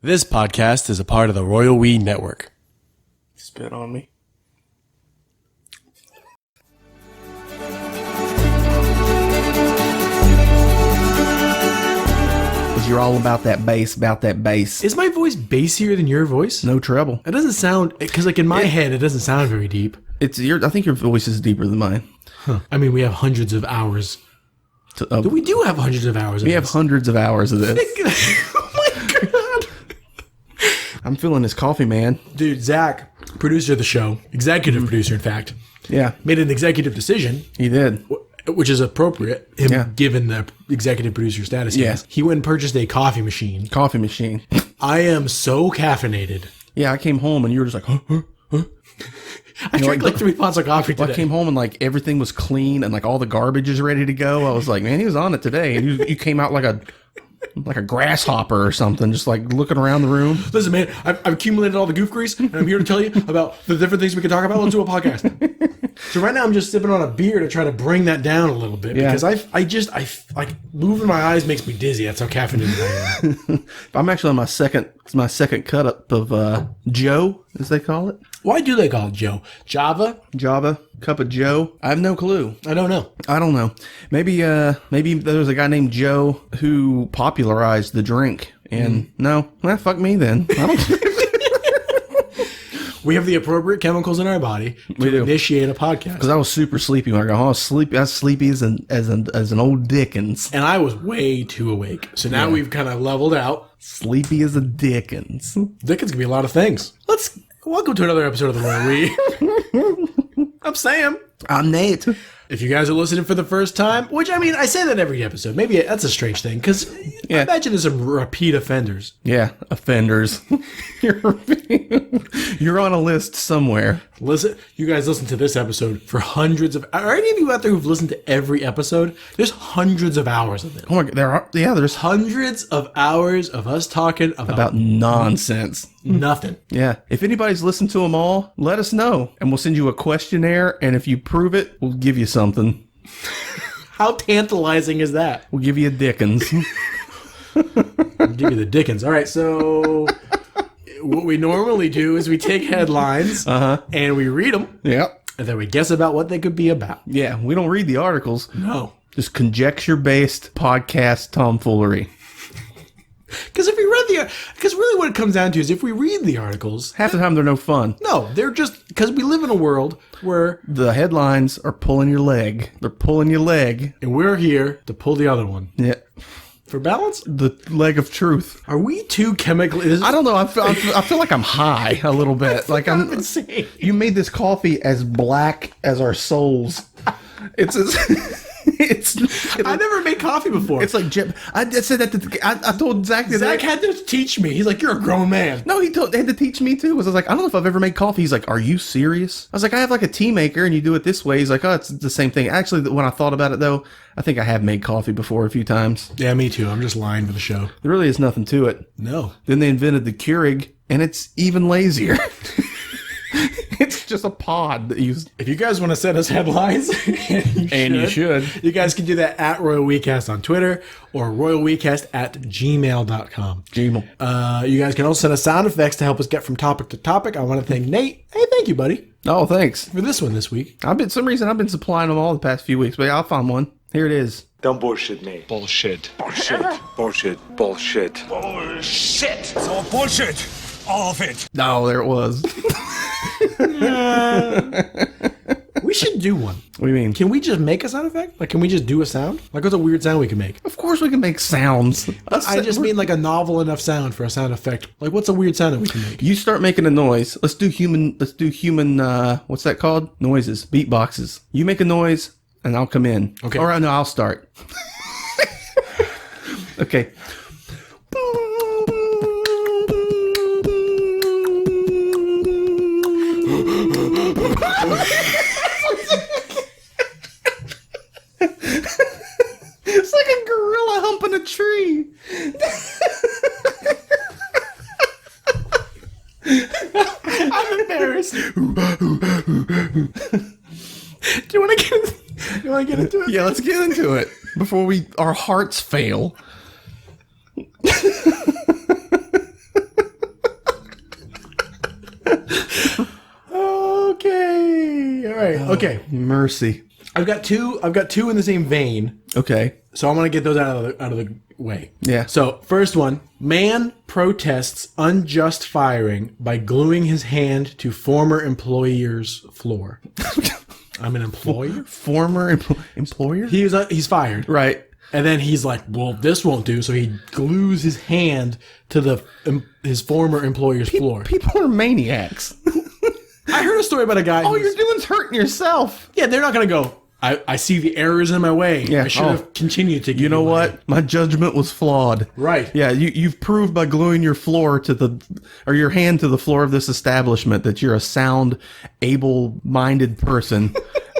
This podcast is a part of the Royal We Network. Spit on me. You're all about that bass. Is my voice bassier than your voice? No trouble. It doesn't sound, because like in my head, it doesn't sound very deep. I think your voice is deeper than mine. Huh. I mean, we have hundreds of hours. We do have hundreds of hours. We have hundreds of hours of this. Oh my God. I'm feeling this coffee, man. Dude, Zach, producer of the show, executive producer, in fact. Yeah. Made an executive decision. He did. Which is appropriate, given the executive producer status. Yes. He went and purchased a coffee machine. I am so caffeinated. Yeah, I came home and you were just like, huh? I drank like 3 pots of coffee today. I came home and like everything was clean and like all the garbage is ready to go. I was like, man, he was on it today. And you came out like a grasshopper or something, just like looking around the room. Listen, man, I've accumulated all the goof grease, and I'm here to tell you about the different things we can talk about. Let's do a podcast. So right now I'm just sipping on a beer to try to bring that down a little bit because I like moving my eyes makes me dizzy. That's how caffeinated I am. I'm actually on my second cut up of Joe, as they call it. Why do they call it Joe? Java, cup of Joe. I have no clue. I don't know. Maybe there was a guy named Joe who popularized the drink. And fuck me then. I don't. We have the appropriate chemicals in our body to initiate a podcast. Because I was super sleepy when I got home. I was sleepy as an old Dickens. And I was way too awake. So now we've kind of leveled out. Sleepy as a Dickens. Dickens can be a lot of things. Welcome to another episode of the Royal We. I'm Sam. I'm Nate. If you guys are listening for the first time, which, I mean, I say that every episode. Maybe that's a strange thing, because I imagine there's some repeat offenders. Yeah, offenders. You're on a list somewhere. Listen, you guys listen to this episode for hundreds of... Are any of you out there who've listened to every episode? There's hundreds of hours of it. Oh my God, there's hundreds of hours of us talking about nonsense. Nothing. Yeah. If anybody's listened to them all, let us know. And we'll send you a questionnaire. And if you prove it, we'll give you something. How tantalizing is that? We'll give you a Dickens. We'll give you the Dickens. All right. So what we normally do is we take headlines and we read them. Yep. And then we guess about what they could be about. Yeah. We don't read the articles. No. Just conjecture-based podcast tomfoolery. Because really what it comes down to is if we read the articles... Half the time they're no fun. No, they're just... Because we live in a world where... The headlines are pulling your leg. They're pulling your leg. And we're here to pull the other one. Yeah. For balance? The leg of truth. Are we too chemically... I don't know. I feel like I'm high a little bit. Like I'm insane. You made this coffee as black as our souls. I never made coffee before. It's like I said that I told Zach that Zach had to teach me. He's like, you're a grown man. No, he had to teach me too. I was like, I don't know if I've ever made coffee. He's like, are you serious? I was like, I have like a tea maker and you do it this way. He's like, oh, it's the same thing. Actually, when I thought about it though, I think I have made coffee before a few times. Yeah, me too. I'm just lying for the show. There really is nothing to it. No. Then they invented the Keurig and it's even lazier. It's just a pod that you... If you guys want to send us headlines, you should. You guys can do that at Royal WeCast on Twitter or royalwecast@gmail.com. Gmail. You guys can also send us sound effects to help us get from topic to topic. I want to thank Nate. Hey, thank you, buddy. Oh, thanks. For this one this week. I've been supplying them all the past few weeks, but I'll find one. Here it is. Don't bullshit me. Bullshit. Bullshit. Bullshit. Bullshit. Bullshit. It's all bullshit. All of it. Oh, there it was. We should do one. What do you mean? Can we just make a sound effect? Like, can we just do a sound? Like, what's a weird sound we can make? Of course we can make sounds. I just mean like a novel enough sound for a sound effect. Like, what's a weird sound that we can make? You start making a noise. Let's do human, what's that called? Noises. Beatboxes. You make a noise and I'll come in. Okay. All right, no, I'll start. Okay. It's like a gorilla humping a tree. I'm embarrassed. Do you want to get into it? Yeah, let's get into it before our hearts fail. Okay, Mercy. I've got two in the same vein. Okay. So I'm gonna get those out of the way. Yeah. So first one, man protests unjust firing by gluing his hand to former employer's floor. I'm an employer. Former employer? He's fired. Right. And then he's like, well, this won't do. So he glues his hand to his former employer's floor. People are maniacs. I heard a story about a guy. All you're doing is hurting yourself. Yeah, they're not going to go, I see the errors in my way. Yeah. I should have continued to give You know what? My judgment was flawed. Right. Yeah, you've proved by gluing your floor your hand to the floor of this establishment that you're a sound, able-minded person.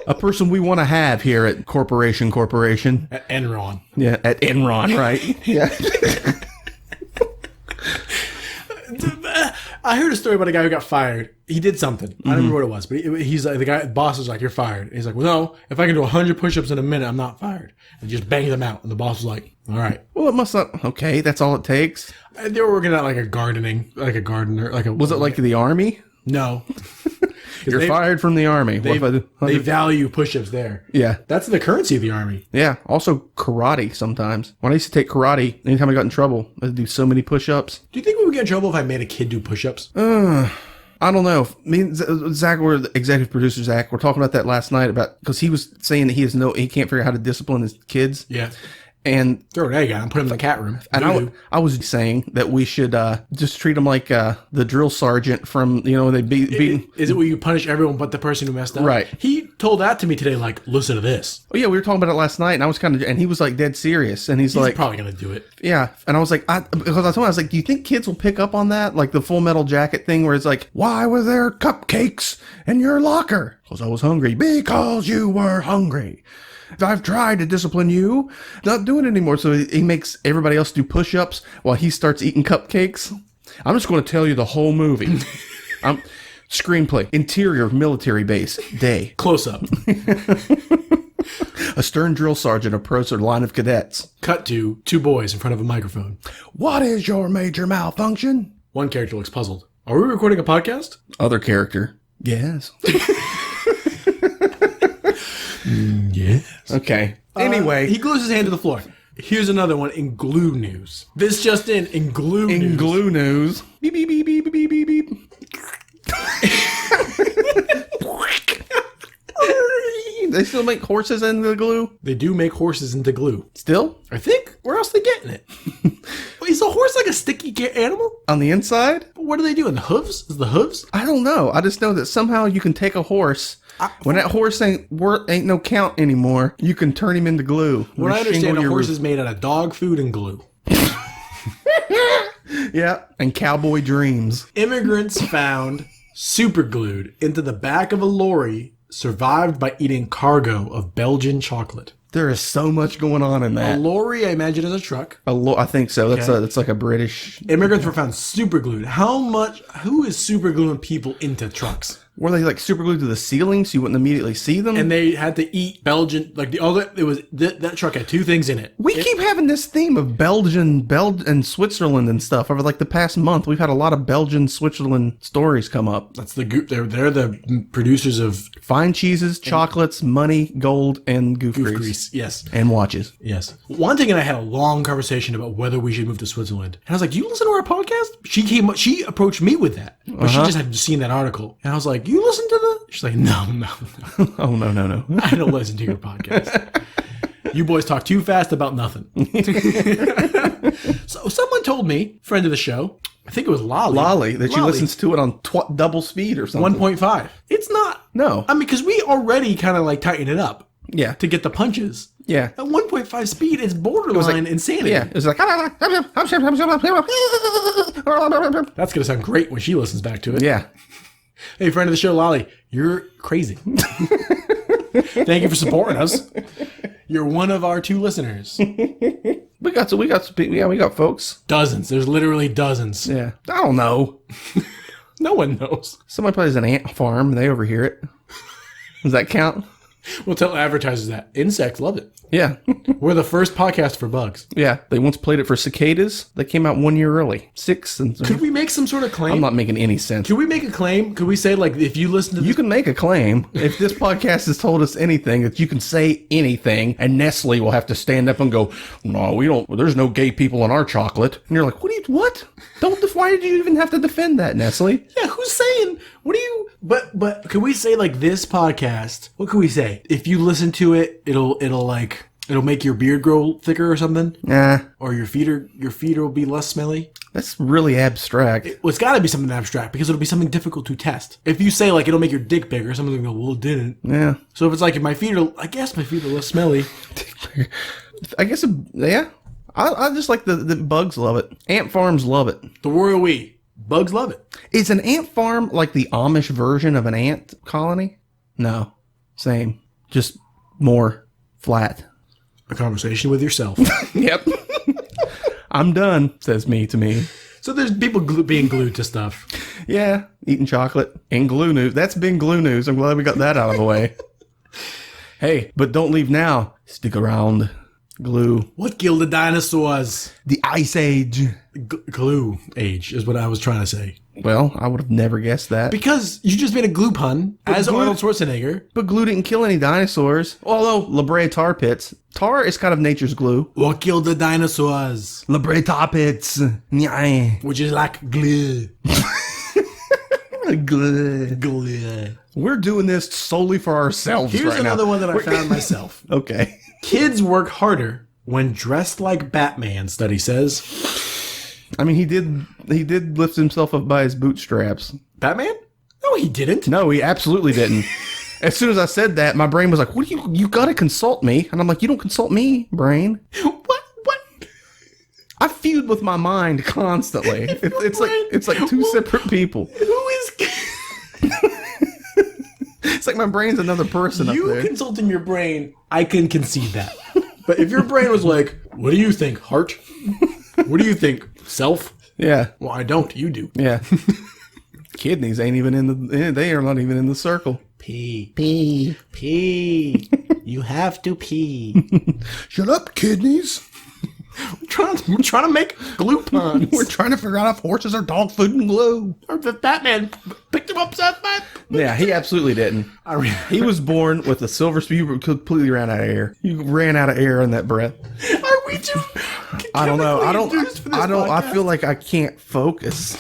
A person we want to have here at Corporation. At Enron. Yeah, at Enron, right? Yeah. I heard a story about a guy who got fired. He did something. I don't remember what it was, but he's like, the boss was like, you're fired. He's like, well, no, if I can do 100 push-ups in a minute, I'm not fired. And just banged them out. And the boss was like, all right. Well, it must not. Okay, that's all it takes. They were working at like a gardener. Was it like the army? No. You're fired from the army. They value push-ups there. Yeah. That's the currency of the army. Yeah. Also karate sometimes. When I used to take karate, anytime I got in trouble, I'd do so many push-ups. Do you think we would get in trouble if I made a kid do push-ups? I don't know. Me and Zach, we're the executive producer, Zach. We're talking about that last night because he was saying that he can't figure out how to discipline his kids. Yeah. And throw an egg at him, put him in the cat room. And I was saying that we should just treat him like the drill sergeant from, they beat. Is it where you punish everyone but the person who messed up? Right. He told that to me today, like, listen to this. Oh, yeah, we were talking about it last night, and I was and he was like dead serious. And he's like, probably going to do it. Yeah. And I was like, because I told him, I was like, do you think kids will pick up on that? Like the Full Metal Jacket thing where it's like, why were there cupcakes in your locker? Because I was hungry. Because you were hungry. I've tried to discipline you, not doing it anymore. So he makes everybody else do push-ups while he starts eating cupcakes. I'm just going to tell you the whole movie. Screenplay, interior military base, day. Close up. A stern drill sergeant approaches a line of cadets. Cut to two boys in front of a microphone. What is your major malfunction? One character looks puzzled. Are we recording a podcast? Other character. Yes. Yes. Okay. Anyway. He glues his hand to the floor. Here's another one in glue news. This just in glue news. In glue news. Beep, beep, beep, beep, beep, beep, beep. They still make horses into glue? They do make horses into glue. Still? I think. Where else are they getting it? Is a horse like a sticky animal? On the inside? What do they do? In the hooves? Is the hooves? I don't know. I just know that somehow you can take a horse. When that horse ain't no count anymore, you can turn him into glue. What I understand, a horse is made out of dog food and glue. Yeah, and cowboy dreams. Immigrants found superglued into the back of a lorry survived by eating cargo of Belgian chocolate. There is so much going on in that. A lorry, I imagine, is a truck. I think so. That's like a British. Immigrants were found superglued. Who is supergluing people into trucks? Were they like super glued to the ceiling so you wouldn't immediately see them? And they had to eat Belgian, like that truck had two things in it. We keep having this theme of Belgian and Switzerland and stuff over like the past month. We've had a lot of Belgian, Switzerland stories come up. That's the group. They're the producers of fine cheeses, chocolates, money, gold, and goof grease. Yes. And watches. Yes. One thing, and I had a long conversation about whether we should move to Switzerland. And I was like, "Do you listen to our podcast?" She approached me with that, but she just had seen that article. And I was like, "You listen to the?" She's like, "No." Oh, no. I don't listen to your podcast. You boys talk too fast about nothing. So someone told me, friend of the show, I think it was Lolly. She listens to it on double speed or something. 1.5. It's not. No. I mean, because we already kind of like tighten it up. Yeah. To get the punches. Yeah. At 1.5 speed, it's borderline insanity. Yeah. It's like. That's going to sound great when she listens back to it. Yeah. Hey, friend of the show, Lolly, you're crazy. Thank you for supporting us. You're one of our 2 listeners. We got folks. Dozens. There's literally dozens. Yeah. I don't know. No one knows. Somebody plays an ant farm and they overhear it. Does that count? We'll tell advertisers that. Insects love it. Yeah. We're the first podcast for bugs. Yeah. They once played it for cicadas. They came out 1 year early. 6 and... Could we make some sort of claim? I'm not making any sense. Could we make a claim? Could we say, like, if you listen to this... You can make a claim. If this podcast has told us anything, that you can say anything, and Nestle will have to stand up and go, no, we don't... There's no gay people in our chocolate. And you're like, what? Why did you even have to defend that, Nestle? Yeah, who's saying? What do you... But could we say, like, this podcast... What could we say? If you listen to it, it'll make your beard grow thicker or something? Nah. Or your feet will be less smelly? That's really abstract. Well, it's got to be something abstract because it'll be something difficult to test. If you say, like, it'll make your dick bigger, someone's going to go, well, it didn't. Yeah. So if it's like, my feet are less smelly. I guess, yeah. I just like the bugs love it. Ant farms love it. The royal we. Bugs love it. Is an ant farm like the Amish version of an ant colony? No. Same. Just more flat. A conversation with yourself. Yep. I'm done, says me to me. So there's people being glued to stuff. Yeah, eating chocolate and glue news. That's been glue news. I'm glad we got that out of the way. Hey, but don't leave now. Stick around. Glue. What killed the dinosaurs? The Ice Age. Glue age is what I was trying to say. Well, I would have never guessed that. Because you just made a glue pun as Arnold Schwarzenegger. But glue didn't kill any dinosaurs. Although, La Brea tar pits. Tar is kind of nature's glue. What killed the dinosaurs? La Brea tar pits. Nyah. Which is like glue. Glue. We're doing this solely for ourselves Here's right now. another one that I found myself. Okay. Kids work harder when dressed like Batman, study says. I mean, he did lift himself up by his bootstraps. Batman? No, he didn't. No, he absolutely didn't. As soon as I said that, my brain was like, "What do you gotta consult me?" And I'm like, "You don't consult me, brain." What? I feud with my mind constantly. It's like two separate people. Who is... It's like my brain's another person up there. You consulting your brain, I can concede that. But if your brain was like, what do you think, heart? What do you think, self? Yeah. Well, I don't. You do. Yeah. Kidneys ain't even they are not even in the circle. Pee. You have to pee. Shut up, kidneys. We're trying to make glue puns. We're trying to figure out if horses are dog food and glue. Or if Batman picked him up, Yeah, he absolutely didn't. He was born with a silver spoon. You completely ran out of air. You ran out of air in that breath. Are we too... I don't know. I Podcast? I feel like I can't focus.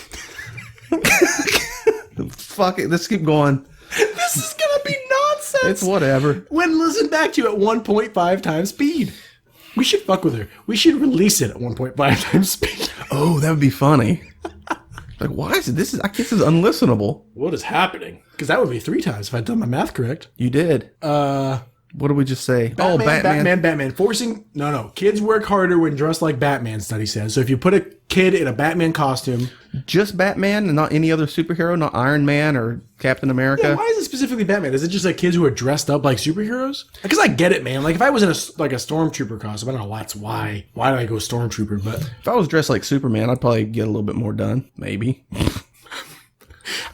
Fuck it. Let's keep going. This is gonna be nonsense. It's whatever. When listen back to you at 1.5 times speed. We should fuck with her. We should release it at 1.5 times speed. Oh, that would be funny. Like, why is it? I guess this is unlistenable. What is happening? Because that would be 3 times if I'd done my math correct. You did. What did we just say? Batman. Forcing... No. Kids work harder when dressed like Batman, study says. So if you put a kid in a Batman costume... Just Batman and not any other superhero? Not Iron Man or Captain America? Yeah, why is it specifically Batman? Is it just like kids who are dressed up like superheroes? Because I get it, man. Like if I was in a stormtrooper costume, I don't know that's why. Why did I go stormtrooper? But if I was dressed like Superman, I'd probably get a little bit more done. Maybe.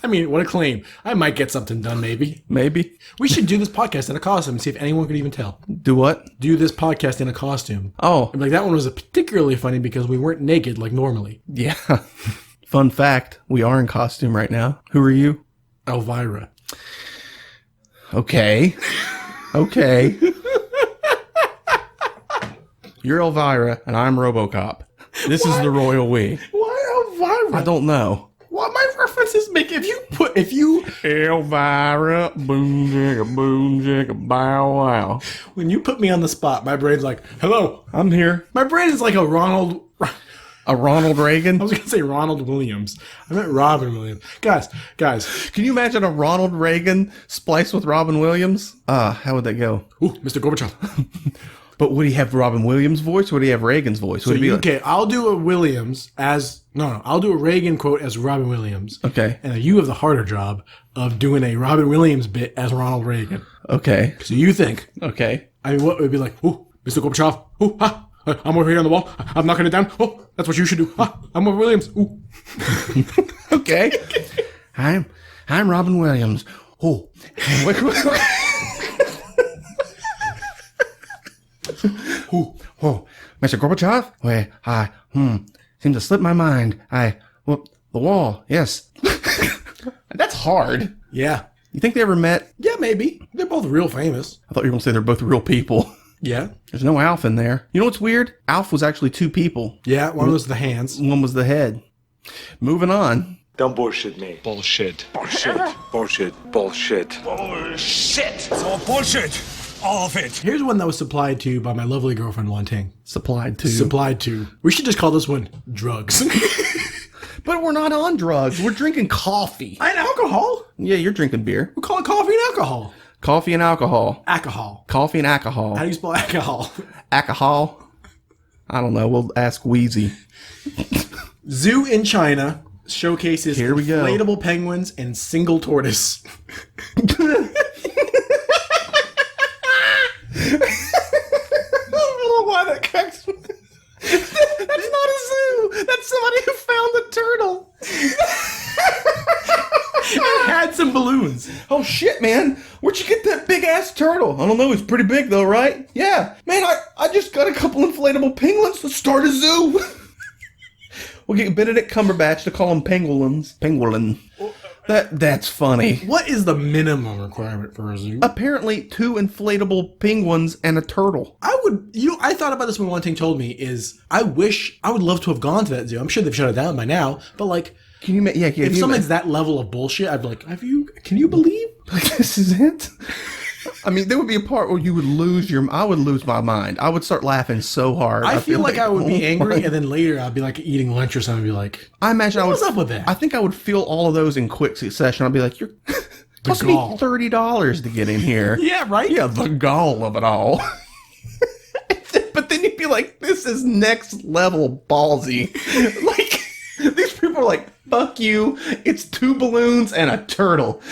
I mean, what a claim. I might get something done, maybe. Maybe. We should do this podcast in a costume and see if anyone could even tell. Do what? Do this podcast in a costume. Oh. And like that one was particularly funny because we weren't naked like normally. Yeah. Fun fact, we are in costume right now. Who are you? Elvira. Okay. You're Elvira, and I'm RoboCop. This is the royal we. Why Elvira? I don't know. What my references make if you Elvira, boom jigga bow wow. When you put me on the spot, my brain's like, hello, I'm here. My brain is like a Ronald Reagan? I was gonna say Ronald Williams. I meant Robin Williams. Guys. Can you imagine a Ronald Reagan spliced with Robin Williams? How would that go? Ooh, Mr. Gorbachev. But would he have Robin Williams' voice or would he have Reagan's voice? Okay, I'll do a Williams as... No, I'll do a Reagan quote as Robin Williams. Okay. And you have the harder job of doing a Robin Williams bit as Ronald Reagan. Okay. So you think... Okay. I mean, what would be like, ooh, Mr. Gorbachev, ooh, ha, I'm over here on the wall, I'm knocking it down, oh, that's what you should do, ha, I'm Robin Williams, ooh. Okay. I'm Robin Williams. Oh. Oh, Mr. Gorbachev? Wait, seem to slip my mind. Well, the wall, yes. That's hard. Yeah. You think they ever met? Yeah, maybe. They're both real famous. I thought you were going to say they're both real people. Yeah. There's no Alf in there. You know what's weird? Alf was actually two people. Yeah, one was the hands. One was the head. Moving on. Don't bullshit me. Bullshit. Bullshit. Bullshit. Bullshit. Bullshit. It's all bullshit. All of it. Here's one that was supplied to by my lovely girlfriend Wanting. Supplied to. Supplied to. We should just call this one drugs. But we're not on drugs. We're drinking coffee. And alcohol? Yeah, you're drinking beer. We call it coffee and alcohol. Coffee and alcohol. Alcohol. Coffee and alcohol. How do you spell alcohol? Alcohol? I don't know. We'll ask Wheezy. Zoo in China showcases Here we go. inflatable penguins and single tortoise. I don't know why that cracks me. That's not a zoo. That's somebody who found the turtle. It had some balloons. Oh shit, man. Where'd you get that big ass turtle? I don't know. It's pretty big though, right? Yeah. Man, I just got a couple inflatable penguins. Let's start a zoo. We'll get Benedict Cumberbatch to call them pangolins. Pangolin. That's funny. What is the minimum requirement for a zoo? Apparently 2 inflatable penguins and a turtle. I thought about this when one thing told me is, I would love to have gone to that zoo. I'm sure they've shut it down by now, but like, if something's that level of bullshit, I'd be like, can you believe? This is it? I mean, there would be a part where you would I would lose my mind. I would start laughing so hard. I feel like I would be angry, and then later I'd be like eating lunch or something and be like, I imagine what's up with that? I think I would feel all of those in quick succession. I'd be like, it cost me $30 to get in here. Yeah, right? Yeah, the gall of it all. But then you'd be like, this is next level ballsy. Like, these people are like, fuck you. It's 2 balloons and a turtle.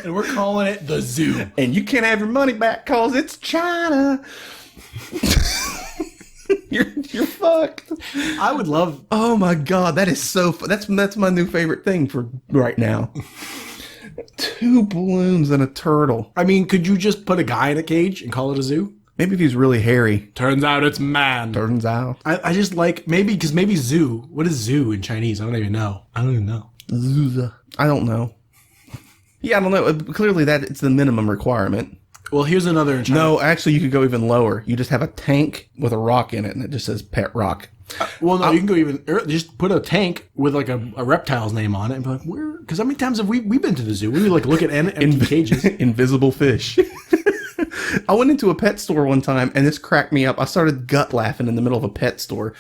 And we're calling it the zoo. And you can't have your money back because it's China. You're fucked. I would love. Oh my god, that is so. That's my new favorite thing for right now. 2 balloons and a turtle. I mean, could you just put a guy in a cage and call it a zoo? Maybe if he's really hairy. Turns out it's man. Turns out. I just like maybe zoo. What is zoo in Chinese? I don't even know. I don't know. Yeah, I don't know. Clearly, it's the minimum requirement. Well, here's another in China. No, actually, you could go even lower. You just have a tank with a rock in it, and it just says Pet Rock. You can go even just put a tank with like a reptile's name on it and be like, where? Because how many times have we've been to the zoo? We like look at empty cages. Invisible fish. I went into a pet store one time, and this cracked me up. I started gut laughing in the middle of a pet store.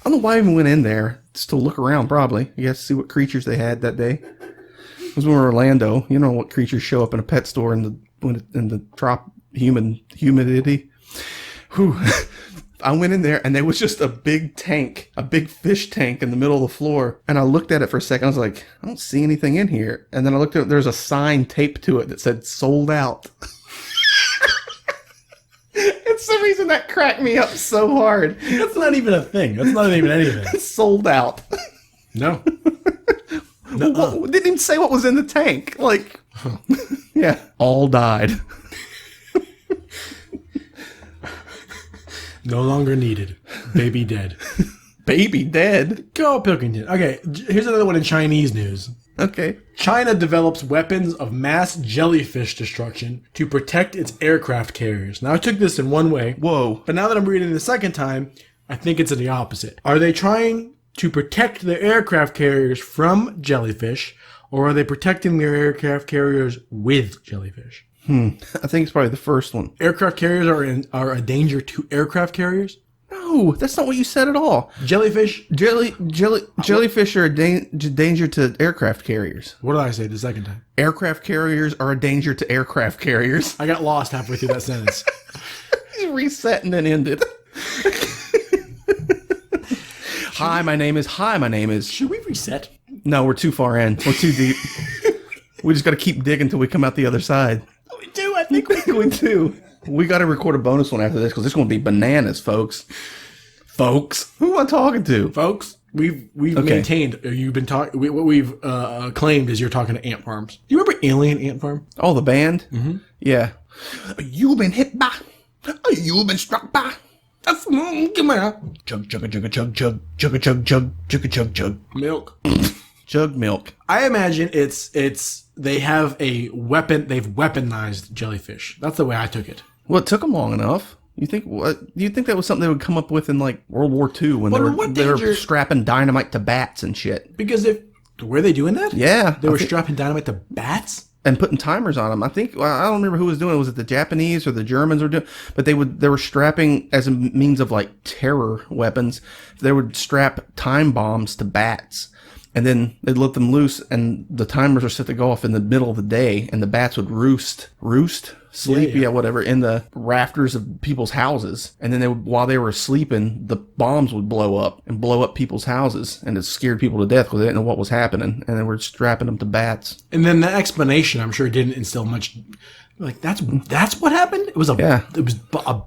I don't know why I even went in there. Just to look around, probably. You guys see what creatures they had that day. It was in Orlando. You know what creatures show up in a pet store in the humidity. Whew. I went in there and there was just a big tank, a big fish tank in the middle of the floor. And I looked at it for a second. I was like, I don't see anything in here. And then I looked at it. There's a sign taped to it that said sold out. And for some reason that cracked me up so hard. That's not even a thing. That's not even anything. Sold out. No. Didn't even say what was in the tank. Like, yeah, all died. No longer needed. Baby dead. Baby dead? Go Pilkington. Okay, here's another one in Chinese news. Okay. China develops weapons of mass jellyfish destruction to protect its aircraft carriers. Now, I took this in one way. Whoa. But now that I'm reading it the second time, I think it's in the opposite. Are they trying to protect their aircraft carriers from jellyfish, or are they protecting their aircraft carriers with jellyfish? I think it's probably the first one. Aircraft carriers are a danger to aircraft carriers? No, that's not what you said at all. Jellyfish? Jellyfish are a danger to aircraft carriers. What did I say the second time? Aircraft carriers are a danger to aircraft carriers. I got lost halfway through that sentence. Reset and then ended. Hi, my name is. Should we reset? No, we're too far in. We're too deep. We just got to keep digging until we come out the other side. We do. I think We do. We got to record a bonus one after this because it's going to be bananas, folks. Who am I talking to? Folks, we've maintained. You've been talking. What we've claimed is you're talking to ant farms. Do you remember Alien Ant Farm? Oh, the band? Mm-hmm. Yeah. You've been hit by Oh, you've been struck by a give me a chug chug chug chug chug chug chug chug chug chug chug Milk. chug milk. I imagine it's they have a weapon. They've weaponized jellyfish. That's the way I took it. Well, it took them long enough. You think that was something they would come up with in like World War II when they were strapping dynamite to bats and shit? Because were they doing that? Yeah, they were strapping dynamite to bats and putting timers on them. I think I don't remember who was doing it. Was it the Japanese or the Germans were doing? But they were strapping as a means of like terror weapons. They would strap time bombs to bats. And then they'd let them loose, and the timers are set to go off in the middle of the day, and the bats would sleep, whatever, in the rafters of people's houses. And then while they were sleeping, the bombs would blow up people's houses, and it scared people to death because they didn't know what was happening, and they were strapping them to bats. And then the explanation, I'm sure, didn't instill much. Like that's what happened. It was a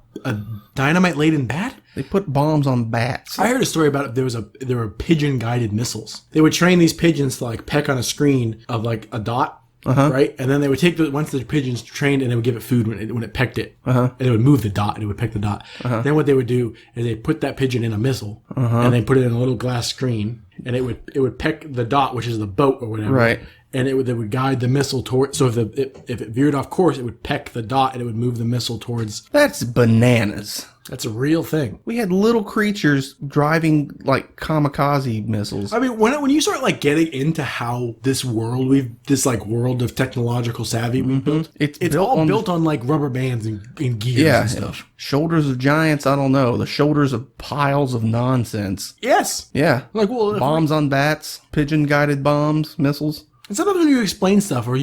dynamite laden bat. They put bombs on bats. I heard a story about it. There were pigeon guided missiles. They would train these pigeons to like peck on a screen of like a dot, right? And then they would take once the pigeons trained, and they would give it food when it pecked it, and it would move the dot, and it would peck the dot. Then what they would do is they put that pigeon in a missile, and they put it in a little glass screen, and it would peck the dot, which is the boat or whatever, right? And they would guide the missile toward. So if it veered off course, it would peck the dot, and it would move the missile towards. That's bananas. That's a real thing. We had little creatures driving like kamikaze missiles. I mean, when you start like getting into how this world world of technological savvy we've built, it's all built on like rubber bands and gears and stuff. Shoulders of giants. I don't know. The shoulders of piles of nonsense. Yes. Yeah. Like bombs on bats, pigeon guided bombs, missiles. And sometimes when you explain stuff, or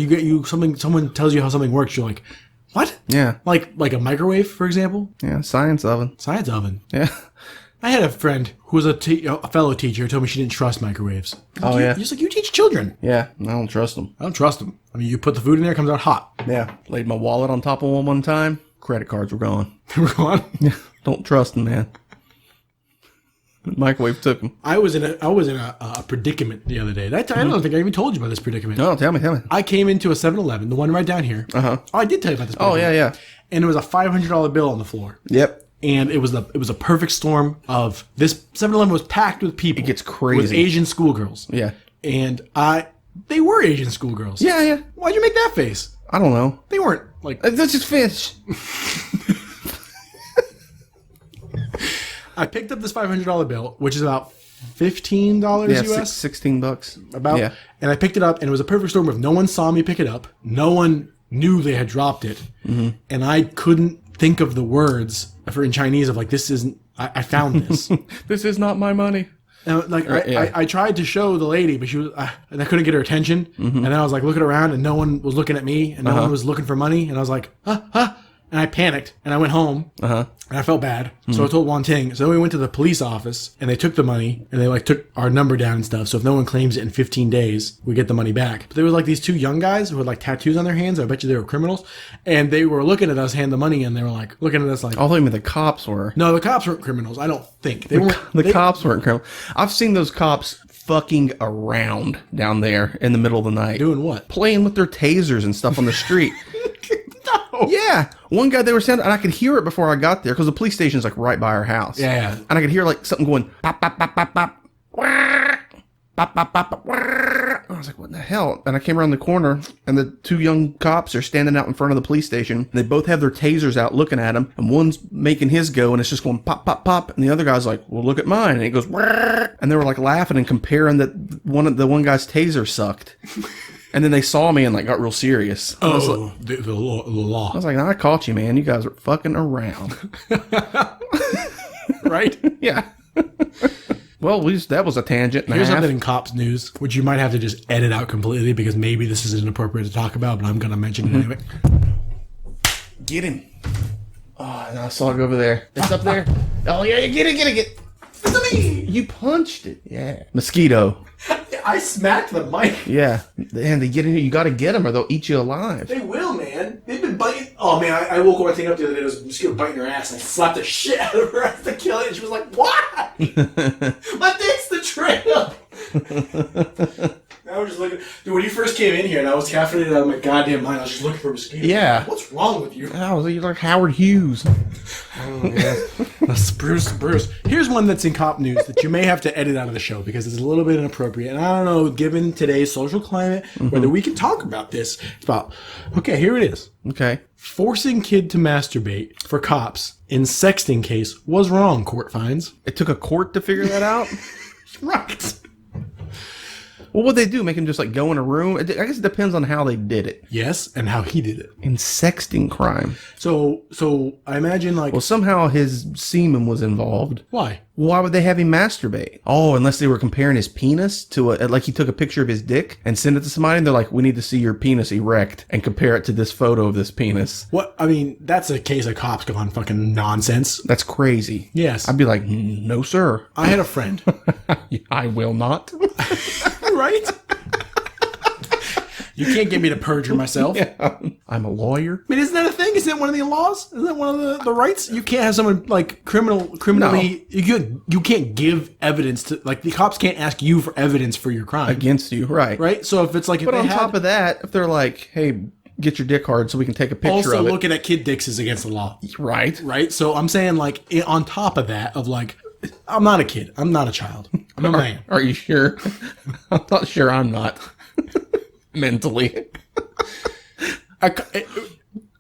someone tells you how something works, you're like, what? Yeah. Like a microwave, for example? Yeah, science oven. Science oven. Yeah. I had a friend who was a fellow teacher who told me she didn't trust microwaves. Yeah. He's like, you teach children. Yeah, I don't trust them. I don't trust them. I mean, you put the food in there, it comes out hot. Yeah. Laid my wallet on top of one time. Credit cards were gone. They were gone? Yeah. Don't trust them, man. The microwave took them. I was in a predicament the other day. I don't think I even told you about this predicament. No, tell me. I came into a 7-Eleven, the one right down here. Oh, I did tell you about this. Oh, yeah. And there was a $500 bill on the floor. Yep. And it was a perfect storm of this 7-Eleven was packed with people. It gets crazy. With Asian schoolgirls. Yeah. And they were Asian schoolgirls. Yeah. Why'd you make that face? I don't know. They weren't like. That's just fish. I picked up this $500 bill, which is about $15 US. $16. About. Yeah. And I picked it up, and it was a perfect storm of no one saw me pick it up. No one knew they had dropped it. And I couldn't think of the words in Chinese of like, this isn't, I found this. This is not my money. And like I tried to show the lady, but she was, and I couldn't get her attention. And then I was like looking around, and no one was looking at me, and no one was looking for money. And I was like, and I panicked, and I went home, and I felt bad. So I told Wan Ting. So then we went to the police office, and they took the money, and they like took our number down and stuff. So if no one claims it in 15 days, we get the money back. But there was like these two young guys who had like tattoos on their hands. I bet you they were criminals, and they were looking at us hand the money, and they were like looking at us like. I thought the cops were. No, the cops weren't criminals. I don't think they weren't. The cops weren't criminals. I've seen those cops fucking around down there in the middle of the night. Doing what? Playing with their tasers and stuff on the street. No. Yeah. One guy they were sounding, and I could hear it before I got there because the police station's like right by our house. Yeah. And I could hear like something going pop, pop, pop, pop, pop. Pop, pop, pop, pop. I was like, what the hell? And I came around the corner, and the two young cops are standing out in front of the police station. They both have their tasers out looking at him, and one's making his go, and it's just going pop, pop, pop. And the other guy's like, well, look at mine. And he goes, and they were like laughing and comparing that the one guy's taser sucked. And then they saw me and like got real serious. Oh, the law. I was like, no, I caught you, man. You guys are fucking around. Right? Yeah. Well, that was a tangent. Here's something in cops news, which you might have to just edit out completely because maybe this isn't appropriate to talk about, but I'm going to mention it anyway. Get him. Oh, and I saw it over there. It's up there. Oh, yeah, get it. It's me. You punched it. Yeah. Mosquito. I smacked the mic. Yeah. And they get in here. You got to get them or they'll eat you alive. They will, man. They've been biting. Oh, man, I woke one thing up the other day. There was a mosquito biting her ass, and I slapped the shit out of her ass to kill it. And she was like, why? My dick's the trail. I was just looking. Dude, when you first came in here and I was caffeinated out of my goddamn mind, I was just looking for mosquitoes. Yeah. What's wrong with you? I was like Howard Hughes. Bruce. Here's one that's in cop news that you may have to edit out of the show because it's a little bit inappropriate. And I don't know, given today's social climate, whether we can talk about this. It's about, okay, here it is. Okay. Forcing kid to masturbate for cops in sexting case was wrong, court finds. It took a court to figure that out? Right. What would they do? Make him just like go in a room? I guess it depends on how they did it. Yes, and how he did it. In sexting crime. So I imagine like... Well, somehow his semen was involved. Why? Why would they have him masturbate? Oh, unless they were comparing his penis to like he took a picture of his dick and sent it to somebody and they're like, we need to see your penis erect and compare it to this photo of this penis. What? I mean, that's a case of cops gone fucking nonsense. That's crazy. Yes. I'd be like, no, sir. I had a friend. I will not. Right? You can't get me to perjure myself. Yeah. I'm a lawyer. I mean, isn't that a thing? Isn't that one of the laws? Isn't that one of the rights? You can't have someone like criminally. No. You can't give evidence to, like, the cops can't ask you for evidence for your crime against you, right? Right. So if it's like, but on top of that, if they're like, hey, get your dick hard so we can take a picture also of it. Looking at kid dicks is against the law. Right. Right. So I'm saying, like, on top of that, of like, I'm not a kid. I'm not a child. I'm a man. Are you sure? I'm not sure I'm not. Mentally.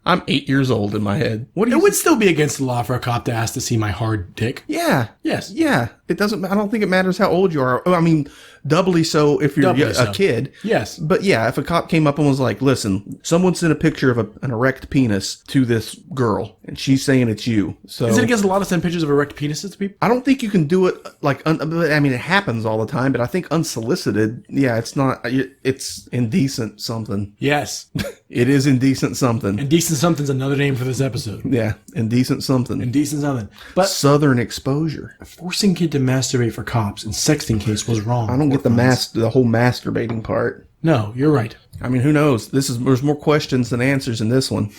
I'm 8 years old in my head. It would still be against the law for a cop to ask to see my hard dick. Yeah. Yes. Yeah. It doesn't, I don't think it matters how old you are. I mean, doubly so if you're a kid. Yes. But yeah, if a cop came up and was like, listen, someone sent a picture of an erect penis to this girl and she's saying it's you. So is it against the law to send pictures of erect penises to people? I don't think you can do it like, I mean, it happens all the time, but I think unsolicited, yeah, it's not, it's indecent something. Yes. It is indecent something. Indecent something's another name for this episode. Yeah. Indecent something. Indecent something. But Southern exposure. Forcing kid to masturbate for cops in sexting case was wrong. I don't get the whole masturbating part. No, you're right. I mean, who knows? There's more questions than answers in this one.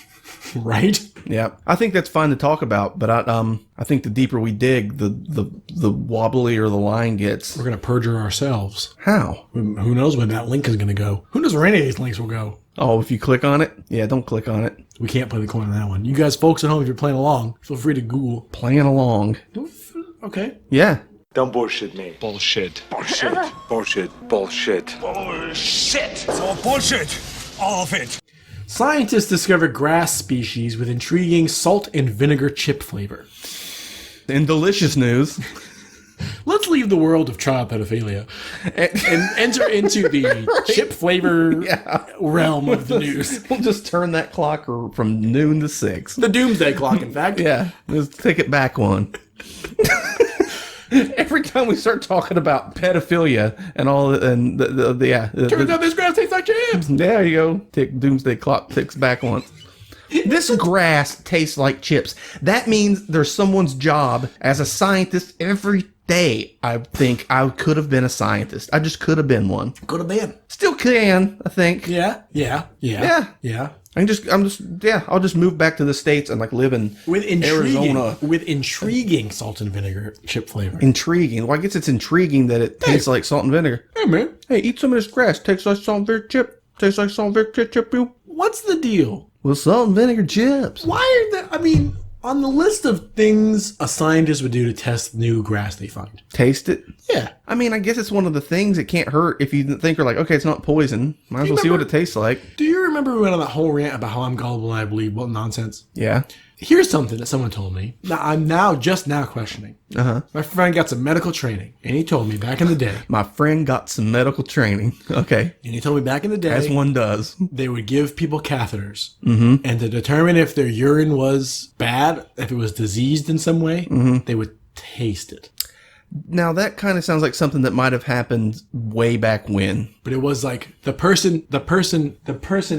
Right? Yeah. I think that's fine to talk about, but I think the deeper we dig, the wobblier the line gets. We're going to perjure ourselves. How? Who knows where that link is going to go? Who knows where any of these links will go? Oh, if you click on it? Yeah, don't click on it. We can't play the coin on that one. You guys, folks at home, if you're playing along, feel free to Google. Playing along. Okay. Yeah. Don't bullshit me. Bullshit. Bullshit. Bullshit. Bullshit. Bullshit. It's all bullshit. All of it. Scientists discover grass species with intriguing salt and vinegar chip flavor. In delicious news, let's leave the world of child pedophilia and enter into the chip flavor realm of the news. We'll just turn that clock from noon to 6. The doomsday clock, in fact. Yeah, let's take it back one. Every time we start talking about pedophilia and all, and turns out this grass tastes like chips. There you go. Doomsday clock ticks back once. This grass tastes like chips. That means there's someone's job as a scientist every day. I think I could have been a scientist. I just could have been one. Could have been. Still can, I think. Yeah. I'll just move back to the States and like live in Arizona. With intriguing salt and vinegar chip flavor. Intriguing. Well, I guess it's intriguing that it tastes like salt and vinegar. Hey, man. Hey, eat some of this grass. Tastes like salt and vinegar chip. Tastes like salt and vinegar chip, you. What's the deal? With salt and vinegar chips. Why are that? I mean, on the list of things a scientist would do to test new grass they find. Taste it? Yeah. I mean, I guess it's one of the things that can't hurt if you think you're like, okay, it's not poison. Might as well see what it tastes like. Do you remember we went on that whole rant about how I'm gullible and I believe what nonsense? Yeah. Here's something that someone told me. Now, I'm just now questioning. Uh-huh. My friend got some medical training, and he told me back in the day. My friend got some medical training. Okay. And he told me back in the day. As one does. They would give people catheters. Mm-hmm. And to determine if their urine was bad, if it was diseased in some way, they would taste it. Now, that kind of sounds like something that might have happened way back when. But it was like the person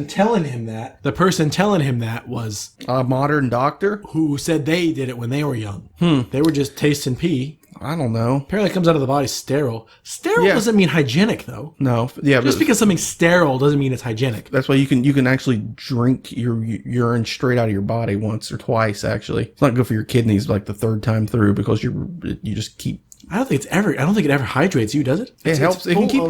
telling him that was a modern doctor who said they did it when they were young. They were just tasting pee. I don't know. Apparently it comes out of the body sterile. Sterile doesn't mean hygienic, though. No. Yeah. Just because something's sterile doesn't mean it's hygienic. That's why you can actually drink your urine straight out of your body once or twice, actually. It's not good for your kidneys like the third time through because you just keep... I don't think it ever hydrates you, does it? It helps. It can keep,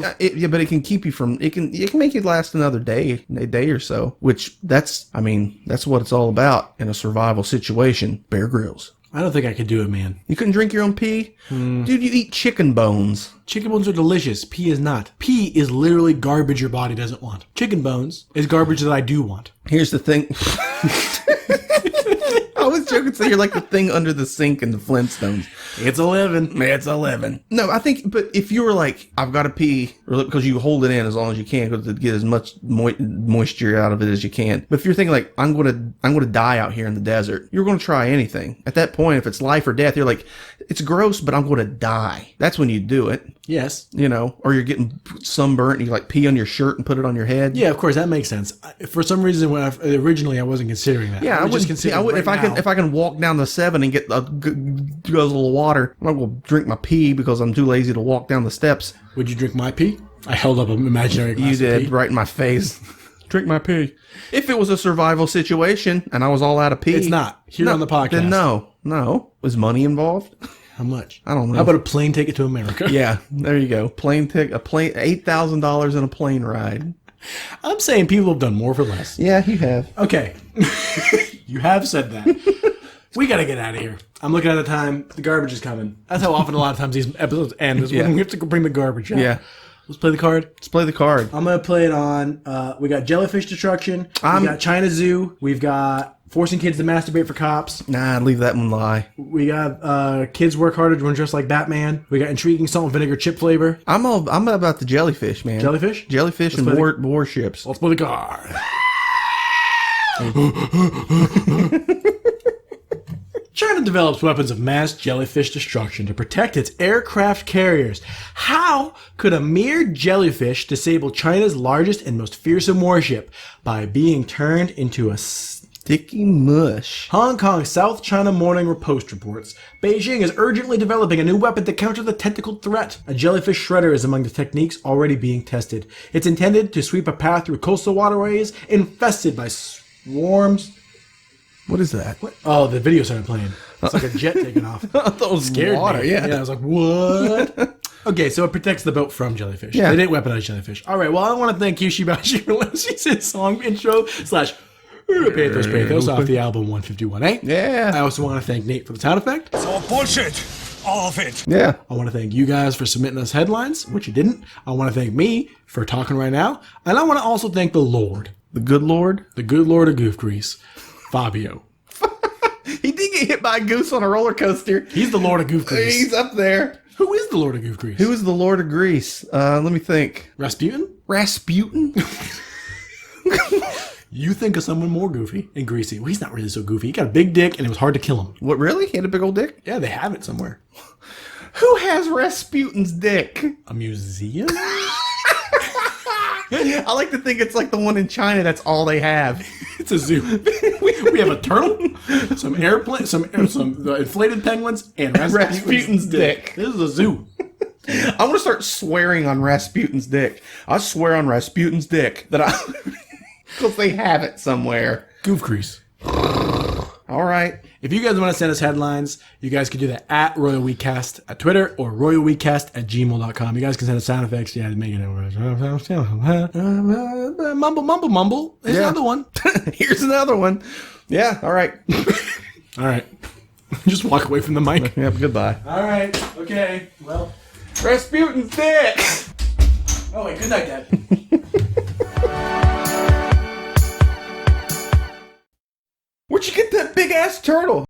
but it can keep you from. It can make you last another day, a day or so. Which that's what it's all about in a survival situation. Bear Grylls. I don't think I could do it, man. You couldn't drink your own pee? Dude, you eat chicken bones. Chicken bones are delicious. Pee is not. Pee is literally garbage your body doesn't want. Chicken bones is garbage that I do want. Here's the thing. I was joking, so you're like the thing under the sink in the Flintstones. It's 11. It's 11. No, I think, but if you were like, I've got to pee, or because you hold it in as long as you can to get as much moisture out of it as you can. But if you're thinking like, I'm going to die out here in the desert, you're going to try anything. At that point, if it's life or death, you're like, it's gross, but I'm going to die. That's when you do it. Yes. You know, or you're getting sunburnt and you like pee on your shirt and put it on your head. Yeah, of course, that makes sense. For some reason, originally I wasn't considering that. Yeah, I would just if I can walk down the 7 and get a guzzle of water, I'm not going to drink my pee because I'm too lazy to walk down the steps. Would you drink my pee? I held up an imaginary glass You of did, pee. right in my face. Drink my pee. If it was a survival situation and I was all out of pee. It's not. Here on the podcast. Then no. Was money involved? How much? I don't know. How about a plane ticket to America? Yeah, there you go. $8,000 in a plane ride. I'm saying people have done more for less. Yeah, you have. Okay. You have said that. We got to get out of here. I'm looking at the time. The garbage is coming. That's how often a lot of times these episodes end, is when we have to go bring the garbage out. Yeah. Let's play the card. Let's play the card. I'm going to play it on, we got jellyfish destruction. We got China Zoo. We've got forcing kids to masturbate for cops. Nah, leave that one lie. We got kids work harder to run just like Batman. We got intriguing salt and vinegar chip flavor. I'm about the jellyfish, man. Jellyfish? Jellyfish and warships. Let's play the card. China develops weapons of mass jellyfish destruction to protect its aircraft carriers. How could a mere jellyfish disable China's largest and most fearsome warship? By being turned into a sticky mush. Hong Kong's South China Morning Post reports Beijing is urgently developing a new weapon to counter the tentacled threat. A jellyfish shredder is among the techniques already being tested. It's intended to sweep a path through coastal waterways infested by swarms. What is that? What? Oh, the video started playing. It's like a jet taking off. I thought it was Scared water. me. Yeah. I was like, what? Okay, so it protects the boat from jellyfish. Yeah. They didn't weaponize jellyfish. All right, well, I want to thank Yushibashi for letting his song intro / Pathos off the album 151A. Yeah. I also want to thank Nate for the sound effect. It's all bullshit. All of it. Yeah. I want to thank you guys for submitting us headlines, which you didn't. I want to thank me for talking right now. And I want to also thank the Lord. The good Lord? The good Lord of Goof Grease, Fabio. He did get hit by a goose on a roller coaster. He's the Lord of Goof Grease. He's up there. Who is the Lord of Goof Grease? Who is the Lord of Greece? Let me think. Rasputin? Rasputin? You think of someone more goofy and greasy. Well, he's not really so goofy. He got a big dick and it was hard to kill him. What, really? He had a big old dick? Yeah, they have it somewhere. Who has Rasputin's dick? A museum? I like to think it's like the one in China. That's all they have. It's a zoo. we have a turtle, some airplane, some inflated penguins, and Rasputin's dick. This is a zoo. I'm going to start swearing on Rasputin's dick. I swear on Rasputin's dick that I... Because they have it somewhere. Goof Grease. All right. If you guys want to send us headlines, you guys can do that at RoyalWeCast at Twitter or RoyalWeCast@gmail.com. You guys can send us sound effects. Yeah, make it mumble. There's another one. Here's another one. Yeah, all right. All right. Just walk away from the mic. Yep, goodbye. All right. Okay. Well, Rasputin's dick. oh, wait. Good night, Dad. Where'd you get that big ass turtle?